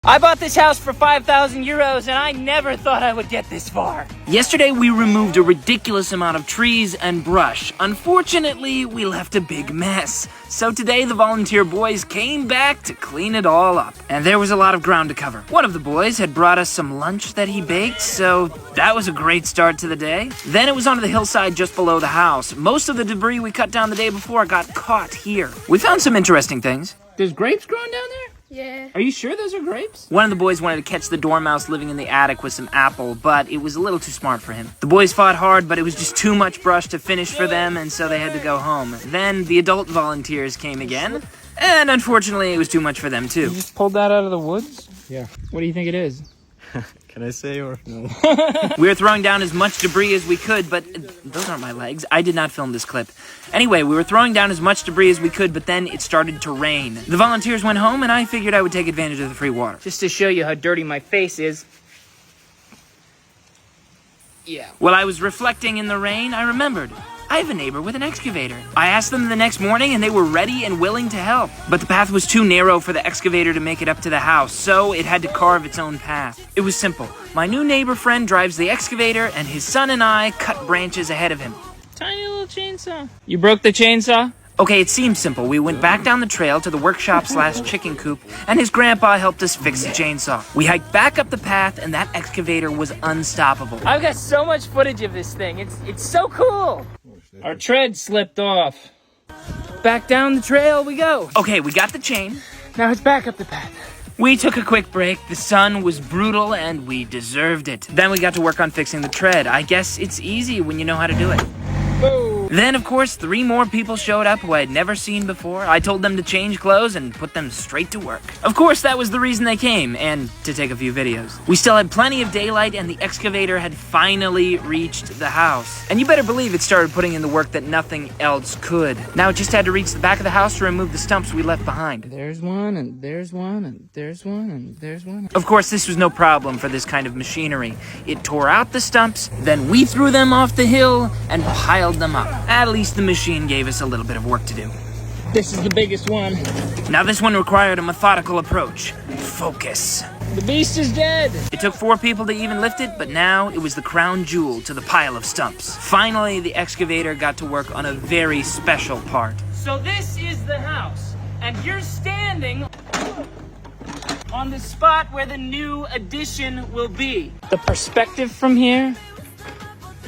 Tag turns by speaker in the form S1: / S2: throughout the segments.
S1: I bought this house for 5,000 euros and I never thought I would get this far. Yesterday we removed a ridiculous amount of trees and brush. Unfortunately, we left a big mess. So today the volunteer boys came back to clean it all up. And there was a lot of ground to cover. One of the boys had brought us some lunch that he baked, so that was a great start to the day. Then it was onto the hillside just below the house. Most of the debris we cut down the day before got caught here. We found some interesting things. There's grapes growing down there?
S2: Yeah.
S1: Are you sure those are grapes? One of the boys wanted to catch the dormouse living in the attic with some apple, but it was a little too smart for him. The boys fought hard, but it was just too much brush to finish for them, and so they had to go home. Then the adult volunteers came again, and unfortunately it was too much for them too.
S3: You just pulled that out of the woods?
S4: Yeah.
S3: What do you think it is?
S4: Can I say or no?
S1: We were throwing down as much debris as we could, but those aren't my legs. I did not film this clip. Anyway, we were throwing down as much debris as we could, but then it started to rain. The volunteers went home, and I figured I would take advantage of the free water. Just to show you how dirty my face is. Yeah. While I was reflecting in the rain, I remembered. I have a neighbor with an excavator. I asked them the next morning and they were ready and willing to help. But the path was too narrow for the excavator to make it up to the house, so it had to carve its own path. It was simple. My new neighbor friend drives the excavator and his son and I cut branches ahead of him.
S3: Tiny little chainsaw. You broke the chainsaw?
S1: Okay, it seemed simple. We went back down the trail to the workshop/chicken coop, and his grandpa helped us fix the chainsaw. We hiked back up the path, and that excavator was unstoppable.
S3: I've got so much footage of this thing. It's so cool. Our tread slipped off. Back down the trail we go.
S1: Okay, we got the chain.
S3: Now it's back up the path.
S1: We took a quick break. The sun was brutal, and we deserved it. Then we got to work on fixing the tread. I guess it's easy when you know how to do it.
S3: Boom.
S1: Then, of course, 3 more people showed up who I had never seen before. I told them to change clothes and put them straight to work. Of course, that was the reason they came, and to take a few videos. We still had plenty of daylight, and the excavator had finally reached the house. And you better believe it started putting in the work that nothing else could. Now it just had to reach the back of the house to remove the stumps we left behind.
S3: There's one, and there's one, and there's one, and there's one.
S1: Of course, this was no problem for this kind of machinery. It tore out the stumps, then we threw them off the hill and piled them up. At least the machine gave us a little bit of work to do.
S3: This is the biggest one.
S1: Now this one required a methodical approach. Focus.
S3: The beast is dead.
S1: It took 4 people to even lift it, but now it was the crown jewel to the pile of stumps. Finally, the excavator got to work on a very special part.
S3: So this is the house, and you're standing on the spot where the new addition will be. The perspective from here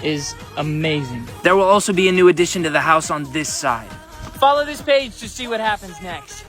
S3: is amazing.
S1: There will also be a new addition to the house on this side.
S3: Follow this page to see what happens next.